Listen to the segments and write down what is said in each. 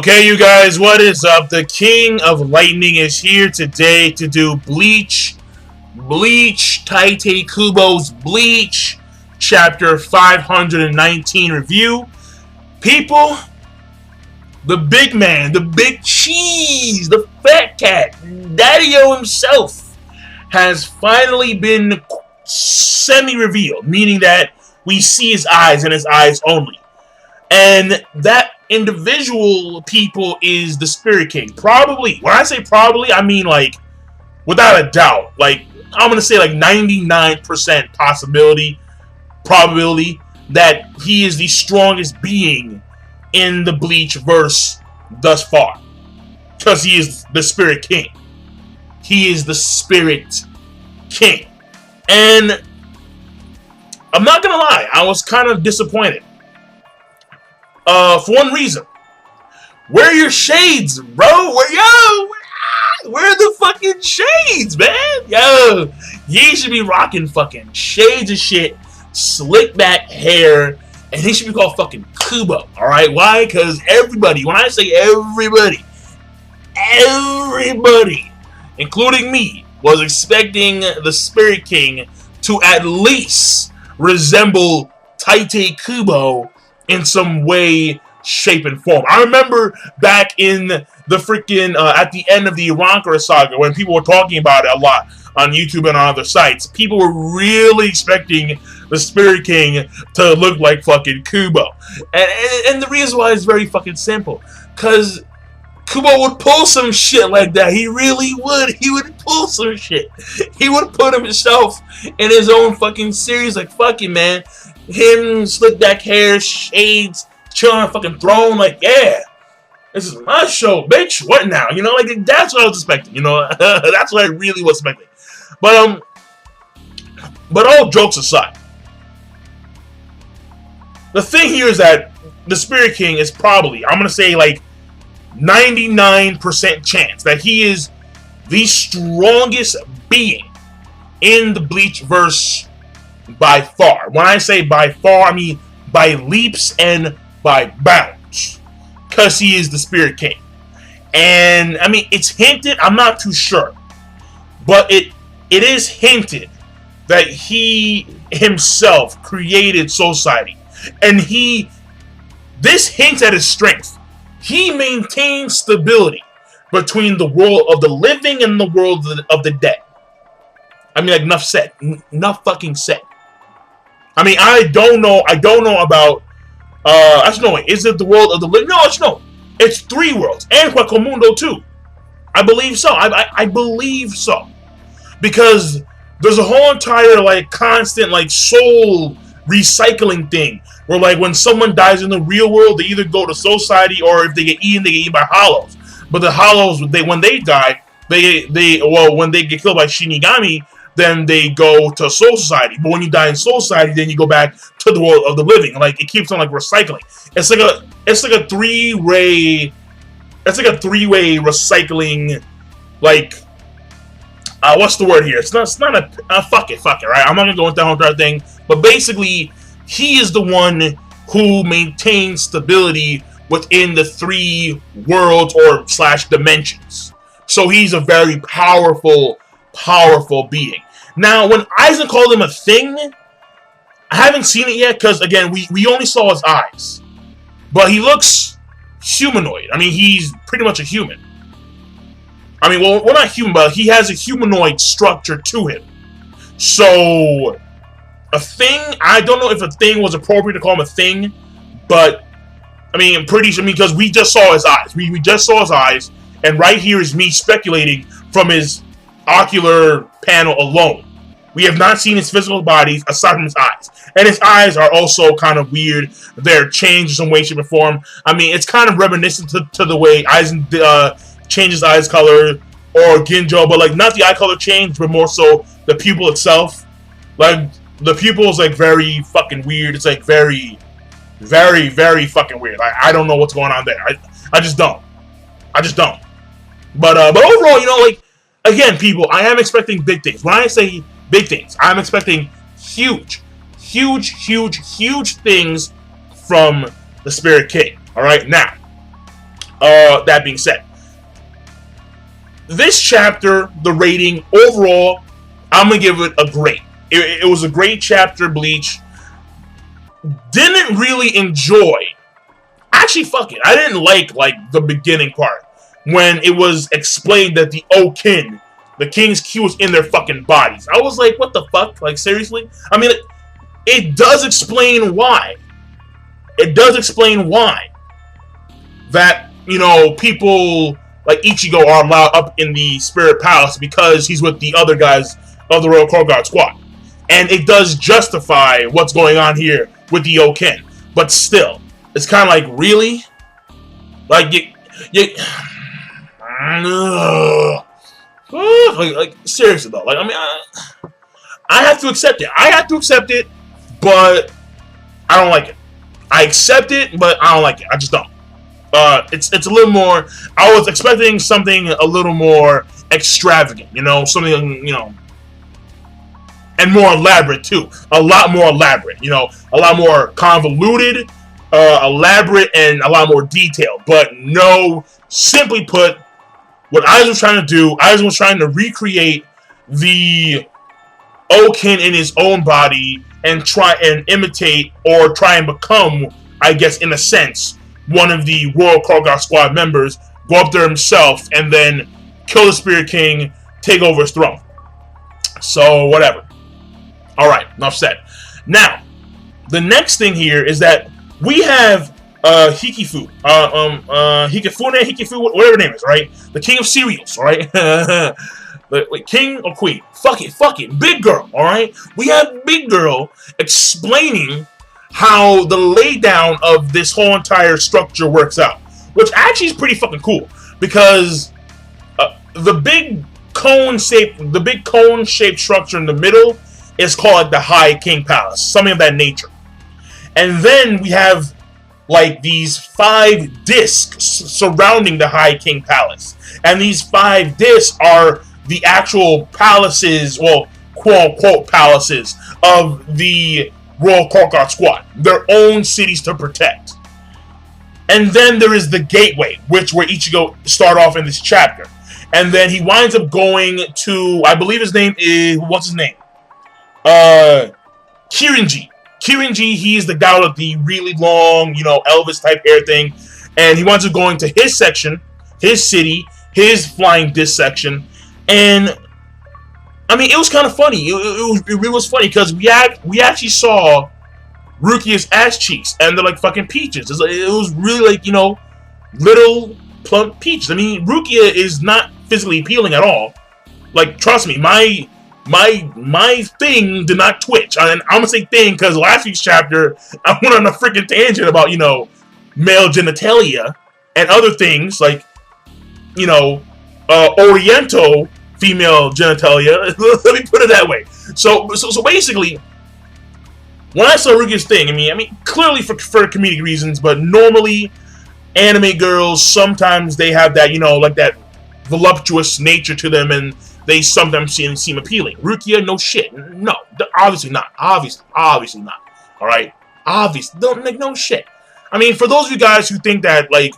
Okay, you guys, what is up? The King of Lightning is here today to do Bleach, Tite Kubo's Bleach, Chapter 519 review. People, the big man, the big cheese, the fat cat, Daddy-O himself, has finally been semi-revealed, meaning that we see his eyes and his eyes only. And that individual, people, is the Spirit King. Probably. When I say probably, I mean like without a doubt. Like I'm gonna say like 99% probability that he is the strongest being in the Bleach verse thus far. Because he is the Spirit King. He is the Spirit King. And I'm not gonna lie, I was kind of disappointed. For one reason. Where are your shades, bro? Where are the fucking shades, man? Yo, you should be rocking fucking shades of shit, slick back hair, and he should be called fucking Kubo, alright? Why? Because everybody, when I say everybody, including me, was expecting the Spirit King to at least resemble Tite Kubo in some way, shape, and form. I remember back in the freaking, at the end of the Ironclad saga, when people were talking about it a lot on YouTube and on other sites, people were really expecting the Spirit King to look like fucking Kubo. And the reason why is very fucking simple. Because Kubo would pull some shit like that. He really would. He would pull some shit. He would put himself in his own fucking series like, fuck it, man. Him, slick back hair, shades, chilling on a fucking throne, like, yeah, this is my show, bitch. What now? You know, like, that's what I was expecting, you know? That's what I really was expecting. But all jokes aside, the thing here is that the Spirit King is probably, I'm gonna say, like, 99% chance that he is the strongest being in the Bleach verse by far. When I say by far, I mean by leaps and by bounds. Because he is the Spirit King. And, I mean, it's hinted, I'm not too sure. But it is hinted that he himself created Society. And this hints at his strength. He maintains stability between the world of the living and the world of the dead. I mean, like, enough said. Enough fucking said. I mean, I don't know about, actually, no, wait, is it the world of the living? No, no, it's 3 worlds, and Quacomundo too. I believe so, I believe so. Because there's a whole entire, like, constant, like, soul recycling thing, where, like, when someone dies in the real world, they either go to Society, or if they get eaten by Hollows. But the Hollows, when they die, when they get killed by Shinigami, then they go to Soul Society. But when you die in Soul Society, then you go back to the world of the living. Like, it keeps on, like, recycling. It's like a three-way recycling, like, what's the word here? It's not a fuck it, right? I'm not gonna go into that whole entire thing. But basically, he is the one who maintains stability within the 3 worlds or / dimensions. So he's a very powerful being. Now, when Aizen called him a thing, I haven't seen it yet because, again, we only saw his eyes. But he looks humanoid. I mean, he's pretty much a human. I mean, well, not human, but he has a humanoid structure to him. So, a thing, I don't know if a thing was appropriate to call him a thing, but, I mean, I'm pretty sure, because we just saw his eyes. We just saw his eyes, and right here is me speculating from his ocular panel alone. We have not seen his physical bodies aside from his eyes. And his eyes are also kind of weird. They're changed in some way, shape, or form. I mean, it's kind of reminiscent to the way Aizen changes eyes color, or Ginjo, but, like, not the eye color change, but more so the pupil itself. Like, the pupil is, like, very fucking weird. It's, like, very, very, very fucking weird. I don't know what's going on there. I just don't. But overall, you know, like, again, people, I am expecting big things. When I say big things, I'm expecting huge things from the Spirit King. Alright, now, That being said, this chapter, the rating overall, I'm gonna give it a great. It was a great chapter, Bleach. Didn't really enjoy. Actually, fuck it. I didn't like the beginning part when it was explained that the Okin, the King's Q, was in their fucking bodies. I was like, what the fuck? Like, seriously? I mean, it does explain why. It does explain why that, you know, people like Ichigo are allowed up in the Spirit Palace because he's with the other guys of the Royal Court Guard Squad. And it does justify what's going on here with the Okin. But still, it's kind of like, really? Like, like, seriously though. Like, I mean, I have to accept it. I have to accept it, but I don't like it. I accept it, but I don't like it. I just don't. It's a little more. I was expecting something a little more extravagant, you know, something, you know, and more elaborate too. A lot more elaborate, you know, a lot more convoluted, elaborate, and a lot more detailed. But no, simply put, what Aizen was trying to do, Aizen was trying to recreate the Okin in his own body and try and imitate or try and become, I guess, in a sense, one of the Royal Kogar Squad members, go up there himself, and then kill the Spirit King, take over his throne. So, whatever. Alright, enough said. Now, the next thing here is that we have Hikifu, Hikifu, whatever her name is, right? The king of cereals, alright? The king or queen. Fuck it. Big girl, alright? We have Big Girl explaining how the laydown of this whole entire structure works out. Which actually is pretty fucking cool. Because the big cone-shaped structure in the middle is called the High King Palace. Something of that nature. And then we have like these 5 discs surrounding the High King Palace. And these 5 discs are the actual palaces, well, quote-unquote palaces, of the Royal Court Guard Squad. Their own cities to protect. And then there is the gateway, where Ichigo start off in this chapter. And then he winds up going to, I believe his name is, what's his name? Kirinji. Kirinji, he is the guy with the really long, you know, Elvis-type hair thing. And he winds up going to his section, his city, his flying disc section. And, I mean, it was kind of funny. It really was funny because we actually saw Rukia's ass cheeks, and they're like fucking peaches. It was really like, you know, little plump peaches. I mean, Rukia is not physically appealing at all. Like, trust me, my thing did not twitch. And I'm gonna say thing because last week's chapter I went on a freaking tangent about, you know, male genitalia and other things like, you know, Oriental female genitalia. Let me put it that way. So basically, when I saw Rukia's thing, I mean, clearly for comedic reasons, but normally anime girls, sometimes they have that, you know, like that voluptuous nature to them, and they sometimes seem appealing. Rukia, no shit. No, obviously not. Obviously not. Alright? Obviously. Don't make no shit. I mean, for those of you guys who think that, like,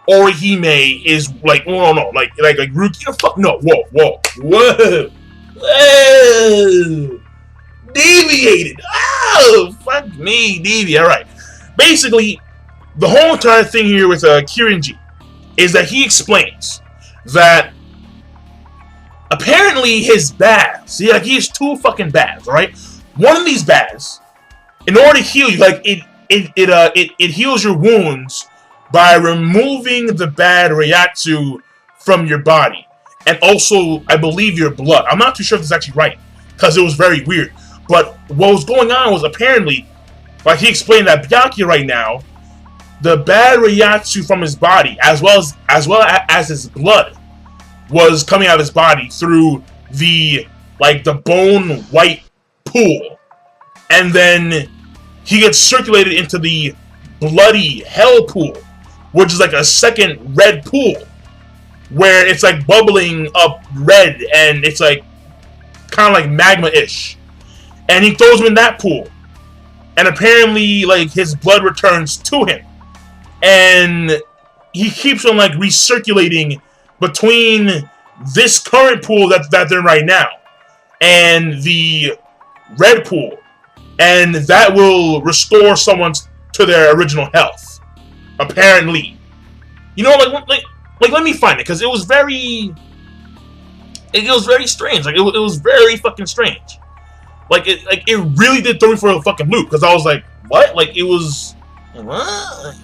Orihime is, like, oh, no, like Rukia, fuck, no, whoa. Deviated. Oh, fuck me, deviated. Alright. Basically, the whole entire thing here with Kirinji is that he explains that apparently his baths, see, like, he has 2 fucking baths, right? One of these baths, in order to heal you, like, it heals your wounds by removing the bad Ryatsu from your body. And also, I believe, your blood. I'm not too sure if this is actually right, because it was very weird. But what was going on was apparently, like he explained that Byakuya right now, the bad Ryatsu from his body, as well as his blood, was coming out of his body through the bone white pool. And then he gets circulated into the bloody hell pool, which is like a second red pool, where it's like bubbling up red, and it's like kind of like magma-ish. And he throws him in that pool. And apparently, like, his blood returns to him. And he keeps on like recirculating between this current pool that they're in right now and the red pool, and that will restore someone to their original health. Apparently, you know, like let me find it because it was very strange. Like it was very fucking strange. Like it really did throw me for a fucking loop because I was like, what? Like it was. What?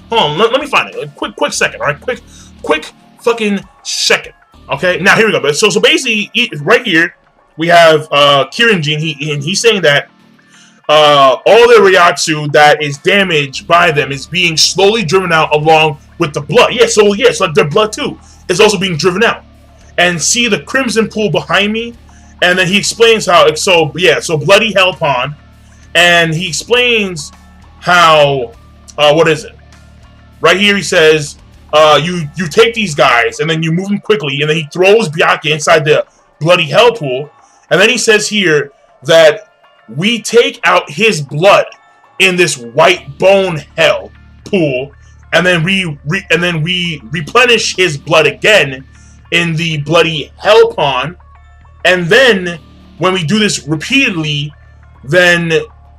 Hold on, let me find it. Like, quick second, all right? Quick fucking second. Okay, now here we go. So basically, right here we have Kirinji, and he's saying that all the Ryatsu that is damaged by them is being slowly driven out along with the blood. So like their blood too is also being driven out. And see the crimson pool behind me, and then he explains how. So bloody hell pond, and he explains how. What is it? Right here he says, you take these guys and then you move them quickly, and then he throws Byakuya inside the bloody hell pool, and then he says here that we take out his blood in this white bone hell pool, and then we replenish his blood again in the bloody hell pond, and then when we do this repeatedly, then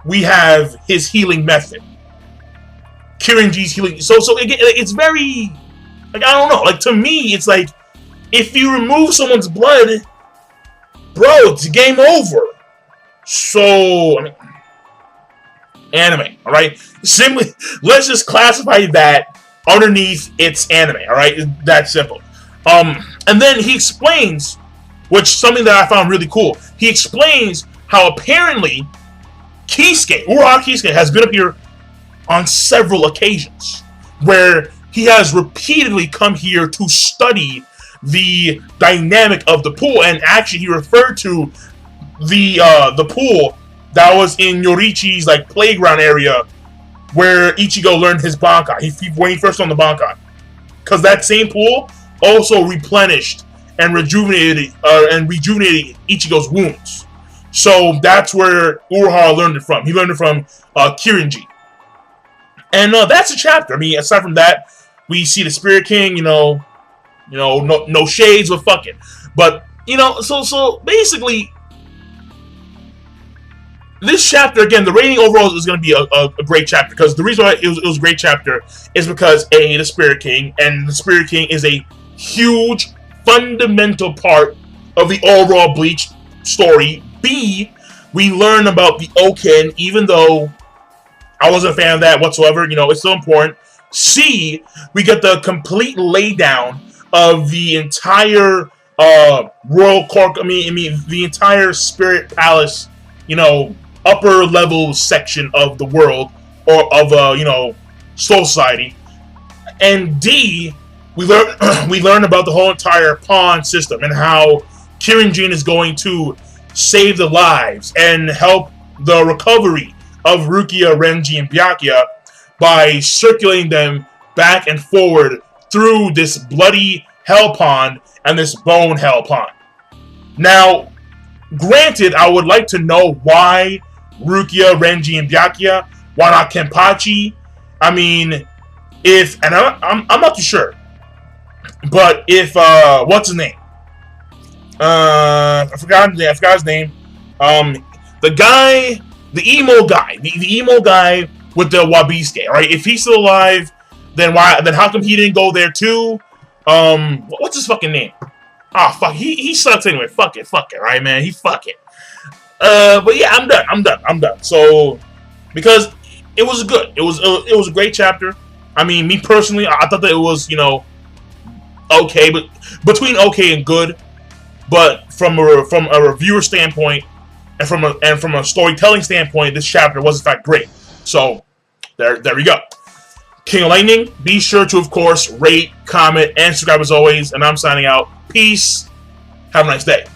we have his healing method. Kirinji's healing. So again, it's very, like, I don't know. Like, to me, it's like, if you remove someone's blood, bro, it's game over. So, I mean, anime, all right? Simply, let's just classify that underneath it's anime, all right? That's simple. And then he explains, which something that I found really cool. He explains how apparently Uehara Kisuke has been up here on several occasions, where he has repeatedly come here to study the dynamic of the pool, and actually he referred to the pool that was in Yorichi's like playground area where Ichigo learned his Bankai. When he first learned the Bankai, because that same pool also replenished and rejuvenated Ichigo's wounds. So that's where Uehara learned it from. He learned it from Kirinji. And that's a chapter. I mean, aside from that, we see the Spirit King, no shades, but fuck it. But, so basically, this chapter, again, the rating overall is going to be a great chapter. Because the reason why it was a great chapter is because, A, the Spirit King, and the Spirit King is a huge, fundamental part of the overall Bleach story. B, we learn about the Oken, even though I wasn't a fan of that whatsoever. It's still important. C, we get the complete laydown of the entire royal court. The entire Spirit Palace, upper level section of the world, or of Soul Society. And D, we learn about the whole entire pawn system and how Kirinji is going to save the lives and help the recovery of Rukia, Renji, and Byakuya by circulating them back and forward through this bloody hell pond and this bone hell pond. Now, granted, I would like to know why Rukia, Renji, and Byakuya, why not Kenpachi? I mean, and I'm not too sure, but if what's his name? I forgot his name. The emo guy with the Wabisuke, right? If he's still alive, then how come he didn't go there too? What's his fucking name? Ah, fuck, he sucks anyway. Fuck it, right, man? Fuck it. But yeah, I'm done. So, because it was good. It was a great chapter. I mean, me personally, I thought that it was, okay, but between okay and good. But from a reviewer standpoint, and from a storytelling standpoint, this chapter was in fact great. So there we go. King of Lightning, be sure to, of course, rate, comment, and subscribe as always. And I'm signing out. Peace. Have a nice day.